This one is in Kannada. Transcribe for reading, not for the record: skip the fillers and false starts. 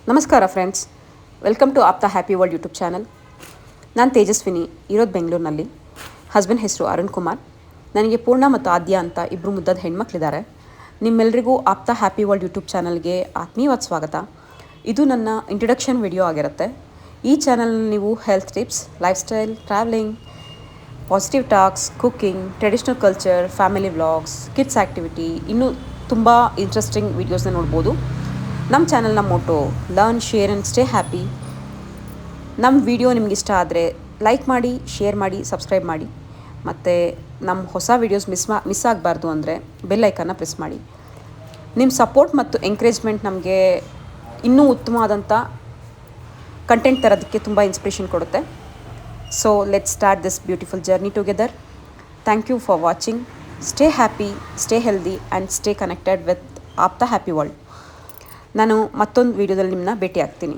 ನಮಸ್ಕಾರ friends, welcome to Aaptha happy world YouTube channel. ನಾನು ತೇಜಸ್ವಿನಿ, ಇರೋದು ಬೆಂಗಳೂರಿನಲ್ಲಿ. ಹಸ್ಬೆಂಡ್ ಹೆಸರು ಅರುಣ್ ಕುಮಾರ್. ನನಗೆ ಪೂರ್ಣ ಮತ್ತು ಆದ್ಯ ಅಂತ ಇಬ್ಬರು ಮುದ್ದಾದ ಹೆಣ್ಮಕ್ಳಿದ್ದಾರೆ. ನಿಮ್ಮೆಲ್ಲರಿಗೂ ಆಪ್ತಾ ಹ್ಯಾಪಿ ವರ್ಲ್ಡ್ ಯೂಟ್ಯೂಬ್ ಚಾನಲ್ಗೆ ಆತ್ಮೀಯವಾದ ಸ್ವಾಗತ. ಇದು ನನ್ನ ಇಂಟ್ರಡಕ್ಷನ್ ವಿಡಿಯೋ ಆಗಿರುತ್ತೆ. ಈ ಚಾನಲ್ನಲ್ಲಿ ನೀವು health tips, lifestyle, travelling, positive talks, cooking, traditional culture, family vlogs, kids activity, ಇನ್ನೂ ತುಂಬ ಇಂಟ್ರೆಸ್ಟಿಂಗ್ ವೀಡಿಯೋಸ್ನ ನೋಡ್ಬೋದು. ನಮ್ಮ ಚಾನಲ್ನ motto learn, share and stay happy. ನಮ್ಮ ವಿಡಿಯೋ ನಿಮ್ಗೆ ಇಷ್ಟ ಆದರೆ ಲೈಕ್ ಮಾಡಿ, ಶೇರ್ ಮಾಡಿ, ಸಬ್ಸ್ಕ್ರೈಬ್ ಮಾಡಿ. ಮತ್ತು ನಮ್ಮ ಹೊಸ ವೀಡಿಯೋಸ್ ಮಿಸ್ ಆಗಬಾರ್ದು ಅಂದರೆ ಬೆಲ್ ಐಕನ್ನ ಪ್ರೆಸ್ ಮಾಡಿ. ನಿಮ್ಮ ಸಪೋರ್ಟ್ ಮತ್ತು ಎಂಕರೇಜ್ಮೆಂಟ್ ನಮಗೆ ಇನ್ನೂ ಉತ್ತಮವಾದಂಥ ಕಂಟೆಂಟ್ ತರೋದಕ್ಕೆ ತುಂಬ ಇನ್ಸ್ಪಿರೇಷನ್ ಕೊಡುತ್ತೆ. So let's start this beautiful journey together. Thank you for watching. Stay happy, stay healthy and stay connected with Aaptha happy world. ನಾನು ಮತ್ತೊಂದು ವೀಡಿಯೋದಲ್ಲಿ ನಿಮ್ಮನ್ನ ಭೇಟಿ ಆಗ್ತೀನಿ.